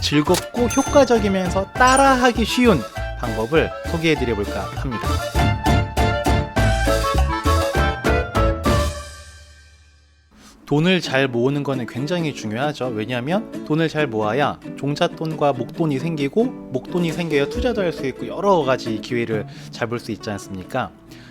즐겁고 효과적이면서 따라하기 쉬운 방법을 소개해 드려 볼까 합니다. 돈을 잘 모으는 거는 굉장히 중요하죠. 왜냐하면 돈을 잘 모아야 종잣돈과 목돈이 생기고, 목돈이 생겨야 투자도 할 수 있고 여러 가지 기회를 잡을 수 있지 않습니까?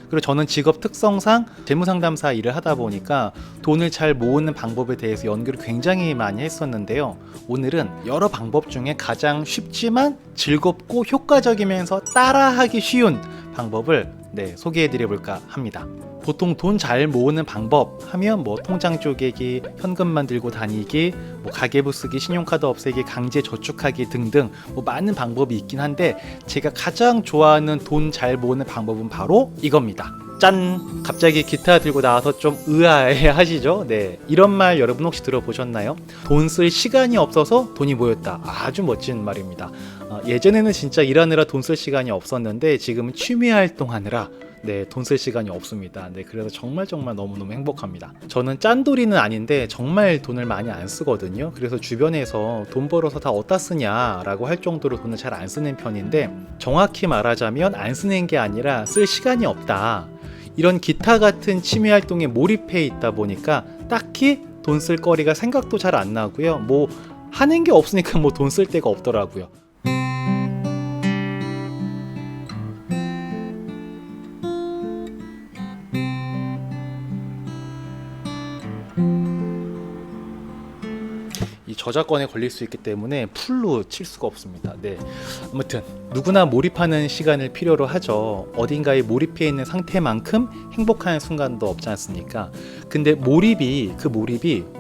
그리고 저는 직업 특성상 재무상담사 일을 하다 보니까 돈을 잘 모으는 방법에 대해서 연구를 굉장히 많이 했었는데요. 오늘은 여러 방법 중에 가장 쉽지만 즐겁고 효과적이면서 따라하기 쉬운 방법을 소개해 드려 볼까 합니다. 보통 돈 잘 모으는 방법 하면 통장 쪼개기, 현금만 들고 다니기, 가계부 쓰기, 신용카드 없애기, 강제 저축하기 등등 많은 방법이 있긴 한데, 제가 가장 좋아하는 돈 잘 모으는 방법은 바로 이겁니다. 짠! 갑자기 기타 들고 나와서 좀 의아해 하시죠? 이런 말 여러분 혹시 들어보셨나요? 돈 쓸 시간이 없어서 돈이 모였다. 아주 멋진 말입니다. 예전에는 진짜 일하느라 돈 쓸 시간이 없었는데, 지금은 취미 활동하느라 돈 쓸 시간이 없습니다. 그래서 정말 너무너무 행복합니다. 저는 짠돌이는 아닌데 정말 돈을 많이 안 쓰거든요. 그래서 주변에서 돈 벌어서 다 어디다 쓰냐라고 할 정도로 돈을 잘 안 쓰는 편인데, 정확히 말하자면 안 쓰는 게 아니라 쓸 시간이 없다. 이런 기타 같은 취미 활동에 몰입해 있다 보니까 딱히 돈 쓸 거리가 생각도 잘 안 나고요. 하는 게 없으니까 돈 쓸 데가 없더라고요. 이 저작권에 걸릴 수 있기 때문에 풀로 칠 수가 없습니다. 아무튼 누구나 몰입하는 시간을 필요로 하죠. 어딘가에 몰입해 있는 상태만큼 행복한 순간도 없지 않습니까? 근데 몰입이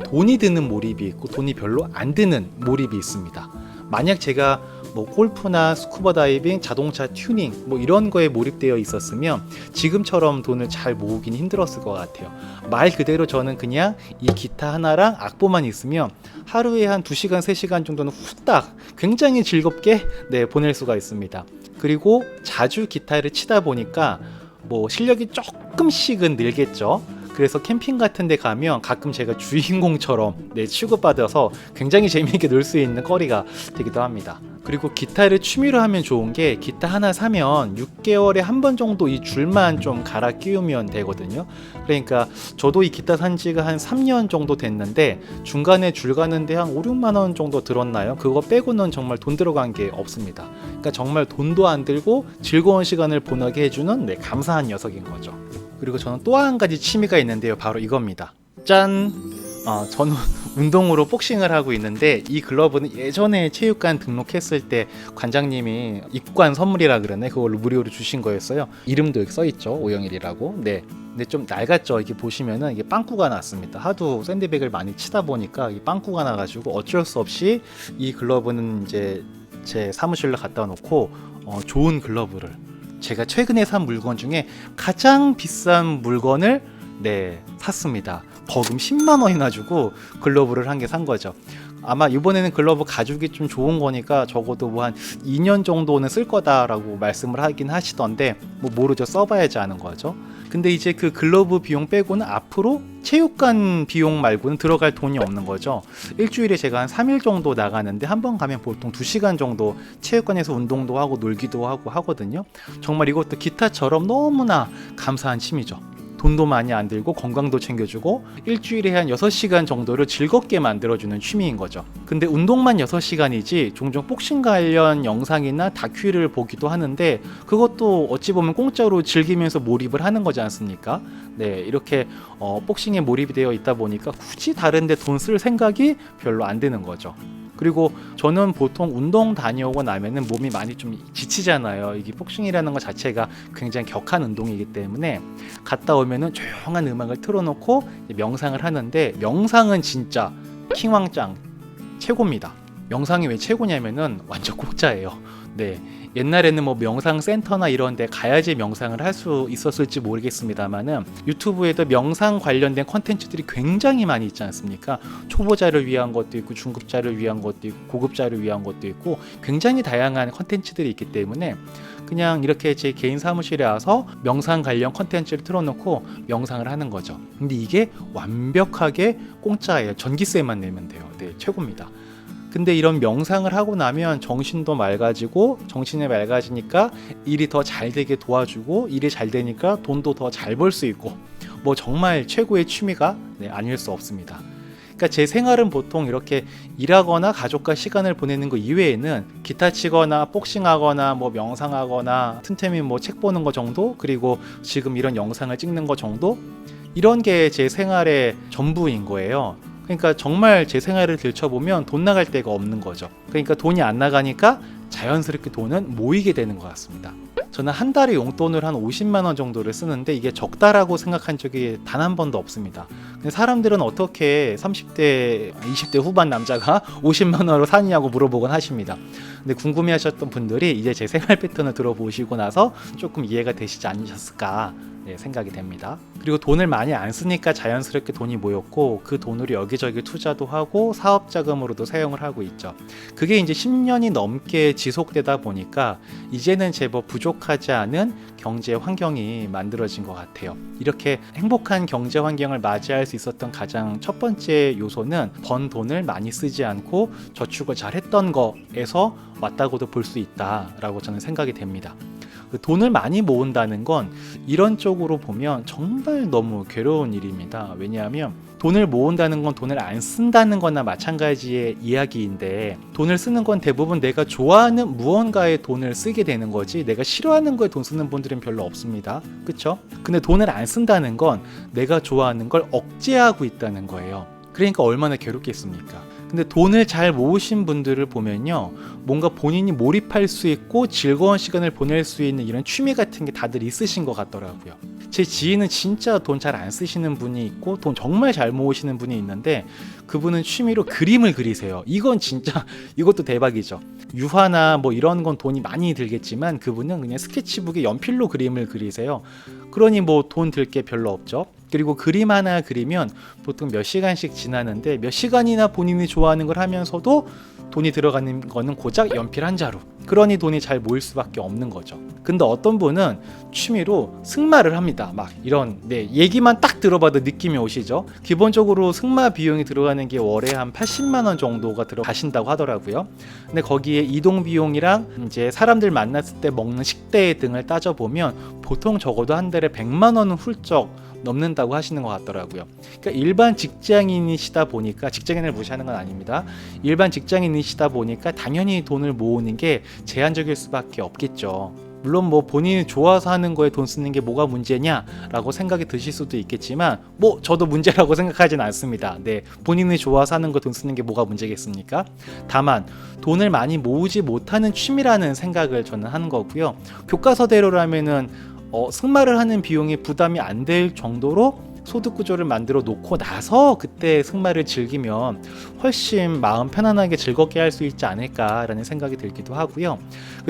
돈이 드는 몰입이 있고 돈이 별로 안 드는 몰입이 있습니다. 만약 제가 골프나 스쿠버 다이빙, 자동차 튜닝 이런 거에 몰입되어 있었으면 지금처럼 돈을 잘 모으긴 힘들었을 것 같아요. 말 그대로 저는 그냥 이 기타 하나랑 악보만 있으면 하루에 한 2시간, 3시간 정도는 후딱 굉장히 즐겁게 보낼 수가 있습니다. 그리고 자주 기타를 치다 보니까 실력이 조금씩은 늘겠죠. 그래서 캠핑 같은 데 가면 가끔 제가 주인공처럼 취급받아서 굉장히 재미있게 놀 수 있는 거리가 되기도 합니다. 그리고 기타를 취미로 하면 좋은 게, 기타 하나 사면 6개월에 한 번 정도 이 줄만 좀 갈아 끼우면 되거든요. 그러니까 저도 이 기타 산 지가 한 3년 정도 됐는데 중간에 줄 가는데 한 5, 6만 원 정도 들었나요? 그거 빼고는 정말 돈 들어간 게 없습니다. 그러니까 정말 돈도 안 들고 즐거운 시간을 보내게 해주는 감사한 녀석인 거죠. 그리고 저는 또 한 가지 취미가 있는데요. 바로 이겁니다. 짠! 저는 운동으로 복싱을 하고 있는데, 이 글러브는 예전에 체육관 등록했을 때 관장님이 입관 선물이라 그러네, 그걸로 무료로 주신 거였어요. 이름도 여기 써있죠, 오영일이라고. 근데 좀 낡았죠. 이게 보시면은 이게 빵꾸가 났습니다. 하도 샌드백을 많이 치다 보니까 이 빵꾸가 나가지고 어쩔 수 없이 이 글러브는 이제 제 사무실로 갖다 놓고 좋은 글러브를, 제가 최근에 산 물건 중에 가장 비싼 물건을 샀습니다. 거금 10만 원이나 주고 글러브를 한 개 산 거죠. 아마 이번에는 글러브 가죽이 좀 좋은 거니까 적어도 한 2년 정도는 쓸 거다라고 말씀을 하긴 하시던데, 모르죠. 써봐야지 아는 거죠. 근데 이제 그 글러브 비용 빼고는 앞으로 체육관 비용 말고는 들어갈 돈이 없는 거죠. 일주일에 제가 한 3일 정도 나가는데 한 번 가면 보통 2시간 정도 체육관에서 운동도 하고 놀기도 하고 하거든요. 정말 이것도 기타처럼 너무나 감사한 취미죠. 돈도 많이 안 들고 건강도 챙겨주고 일주일에 한 6시간 정도를 즐겁게 만들어주는 취미인 거죠. 근데 운동만 6시간이지 종종 복싱 관련 영상이나 다큐를 보기도 하는데, 그것도 어찌 보면 공짜로 즐기면서 몰입을 하는 거지 않습니까? 이렇게 복싱에 몰입이 되어 있다 보니까 굳이 다른 데 돈 쓸 생각이 별로 안 드는 거죠. 그리고 저는 보통 운동 다녀오고 나면은 몸이 많이 좀 지치잖아요. 이게 복싱이라는 것 자체가 굉장히 격한 운동이기 때문에 갔다 오면은 조용한 음악을 틀어놓고 명상을 하는데, 명상은 진짜 킹왕짱 최고입니다. 명상이 왜 최고냐면은 완전 공짜예요. 옛날에는 명상 센터나 이런 데 가야지 명상을 할 수 있었을지 모르겠습니다만은 유튜브에도 명상 관련된 컨텐츠들이 굉장히 많이 있지 않습니까? 초보자를 위한 것도 있고 중급자를 위한 것도 있고 고급자를 위한 것도 있고 굉장히 다양한 컨텐츠들이 있기 때문에 그냥 이렇게 제 개인 사무실에 와서 명상 관련 컨텐츠를 틀어놓고 명상을 하는 거죠. 근데 이게 완벽하게 공짜예요. 전기세만 내면 돼요. 최고입니다. 근데 이런 명상을 하고 나면 정신도 맑아지고, 정신이 맑아지니까 일이 더 잘 되게 도와주고, 일이 잘 되니까 돈도 더 잘 벌 수 있고, 뭐 정말 최고의 취미가 아닐 수 없습니다. 그러니까 제 생활은 보통 이렇게 일하거나 가족과 시간을 보내는 거 이외에는 기타 치거나 복싱하거나 뭐 명상하거나 틈틈이 뭐 책 보는 거 정도, 그리고 지금 이런 영상을 찍는 거 정도, 이런 게 제 생활의 전부인 거예요. 그러니까 정말 제 생활을 들춰보면 돈 나갈 데가 없는 거죠. 그러니까 돈이 안 나가니까 자연스럽게 돈은 모이게 되는 것 같습니다. 저는 한 달에 용돈을 한 50만 원 정도를 쓰는데 이게 적다라고 생각한 적이 단 한 번도 없습니다. 근데 사람들은 어떻게 30대, 20대 후반 남자가 50만 원으로 사느냐고 물어보곤 하십니다. 근데 궁금해하셨던 분들이 이제 제 생활 패턴을 들어보시고 나서 조금 이해가 되시지 않으셨을까 생각이 됩니다. 그리고 돈을 많이 안 쓰니까 자연스럽게 돈이 모였고, 그 돈으로 여기저기 투자도 하고 사업 자금으로도 사용을 하고 있죠. 그게 이제 10년이 넘게 지속되다 보니까 이제는 제법 부족하지 않은 경제 환경이 만들어진 것 같아요. 이렇게 행복한 경제 환경을 맞이할 수 있었던 가장 첫 번째 요소는 번 돈을 많이 쓰지 않고 저축을 잘 했던 거에서 왔다고도 볼 수 있다라고 저는 생각이 됩니다. 돈을 많이 모은다는 건 이런 쪽으로 보면 정말 너무 괴로운 일입니다. 왜냐하면 돈을 모은다는 건 돈을 안 쓴다는 거나 마찬가지의 이야기인데, 돈을 쓰는 건 대부분 내가 좋아하는 무언가에 돈을 쓰게 되는 거지 내가 싫어하는 거에 돈 쓰는 분들은 별로 없습니다. 그쵸? 근데 돈을 안 쓴다는 건 내가 좋아하는 걸 억제하고 있다는 거예요. 그러니까 얼마나 괴롭겠습니까? 근데 돈을 잘 모으신 분들을 보면요, 뭔가 본인이 몰입할 수 있고 즐거운 시간을 보낼 수 있는 이런 취미 같은 게 다들 있으신 것 같더라고요. 제 지인은 진짜 돈 잘 안 쓰시는 분이 있고 돈 정말 잘 모으시는 분이 있는데, 그분은 취미로 그림을 그리세요. 이건 진짜 이것도 대박이죠. 유화나 뭐 이런 건 돈이 많이 들겠지만 그분은 그냥 스케치북에 연필로 그림을 그리세요. 그러니 뭐 돈 들 게 별로 없죠. 그리고 그림 하나 그리면 보통 몇 시간씩 지나는데, 몇 시간이나 본인이 좋아하는 걸 하면서도 돈이 들어가는 거는 고작 연필 한 자루. 그러니 돈이 잘 모일 수밖에 없는 거죠. 근데 어떤 분은 취미로 승마를 합니다. 막 이런 얘기만 딱 들어봐도 느낌이 오시죠? 기본적으로 승마 비용이 들어가는 게 월에 한 80만 원 정도가 들어가신다고 하더라고요. 근데 거기에 이동 비용이랑 이제 사람들 만났을 때 먹는 식대 등을 따져보면 보통 적어도 한 달에 100만 원은 훌쩍 넘는다고 하시는 것 같더라고요. 그러니까 일반 직장인이시다 보니까, 직장인을 무시하는 건 아닙니다. 일반 직장인이시다 보니까 당연히 돈을 모으는 게 제한적일 수밖에 없겠죠. 물론 뭐 본인이 좋아서 하는 거에 돈 쓰는 게 뭐가 문제냐라고 생각이 드실 수도 있겠지만, 뭐 저도 문제라고 생각하진 않습니다. 본인이 좋아서 하는 거 돈 쓰는 게 뭐가 문제겠습니까? 다만 돈을 많이 모으지 못하는 취미라는 생각을 저는 하는 거고요. 교과서대로라면은 승마를 하는 비용이 부담이 안 될 정도로 소득 구조를 만들어 놓고 나서 그때 승마를 즐기면 훨씬 마음 편안하게 즐겁게 할 수 있지 않을까라는 생각이 들기도 하고요.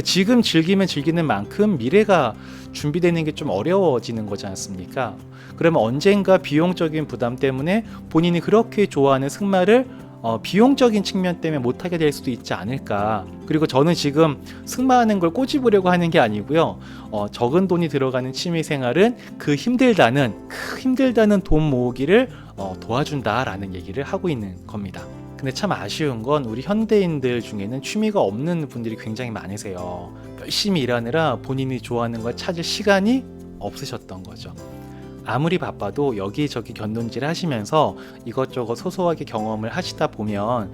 지금 즐기면 즐기는 만큼 미래가 준비되는 게 좀 어려워지는 거지 않습니까? 그러면 언젠가 비용적인 부담 때문에 본인이 그렇게 좋아하는 승마를 비용적인 측면 때문에 못하게 될 수도 있지 않을까. 그리고 저는 지금 승마하는 걸 꼬집으려고 하는 게 아니고요, 적은 돈이 들어가는 취미생활은 그 힘들다는 돈 모으기를 도와준다라는 얘기를 하고 있는 겁니다. 근데 참 아쉬운 건 우리 현대인들 중에는 취미가 없는 분들이 굉장히 많으세요. 열심히 일하느라 본인이 좋아하는 걸 찾을 시간이 없으셨던 거죠. 아무리 바빠도 여기저기 견눈질 하시면서 이것저것 소소하게 경험을 하시다 보면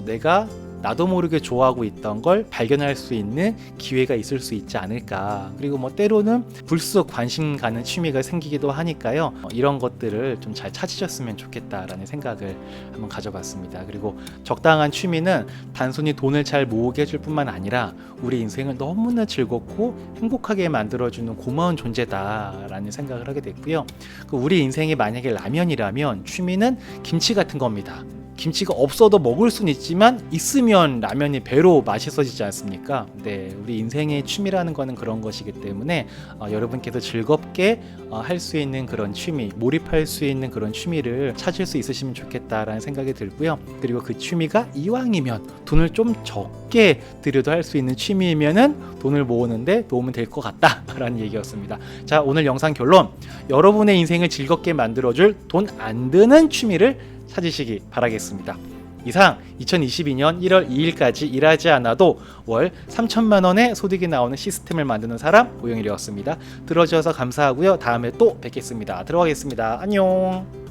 내가 나도 모르게 좋아하고 있던 걸 발견할 수 있는 기회가 있을 수 있지 않을까. 그리고 뭐 때로는 불쑥 관심 가는 취미가 생기기도 하니까요. 이런 것들을 좀 잘 찾으셨으면 좋겠다라는 생각을 한번 가져봤습니다. 그리고 적당한 취미는 단순히 돈을 잘 모으게 해줄 뿐만 아니라 우리 인생을 너무나 즐겁고 행복하게 만들어주는 고마운 존재다라는 생각을 하게 됐고요. 우리 인생이 만약에 라면이라면 취미는 김치 같은 겁니다. 김치가 없어도 먹을 수는 있지만 있으면 라면이 배로 맛있어지지 않습니까? 우리 인생의 취미라는 거는 그런 것이기 때문에 여러분께서 즐겁게 할 수 있는 그런 취미, 몰입할 수 있는 그런 취미를 찾을 수 있으시면 좋겠다라는 생각이 들고요. 그리고 그 취미가 이왕이면 돈을 좀 적게 들여도 할 수 있는 취미이면은 돈을 모으는데 도움은 될 것 같다라는 얘기였습니다. 자, 오늘 영상 결론, 여러분의 인생을 즐겁게 만들어줄 돈 안 드는 취미를 찾으시기 바라겠습니다. 이상 2022년 1월 2일까지 일하지 않아도 월 3천만 원의 소득이 나오는 시스템을 만드는 사람 오영일이었습니다. 들어주셔서 감사하고요. 다음에 또 뵙겠습니다. 들어가겠습니다. 안녕.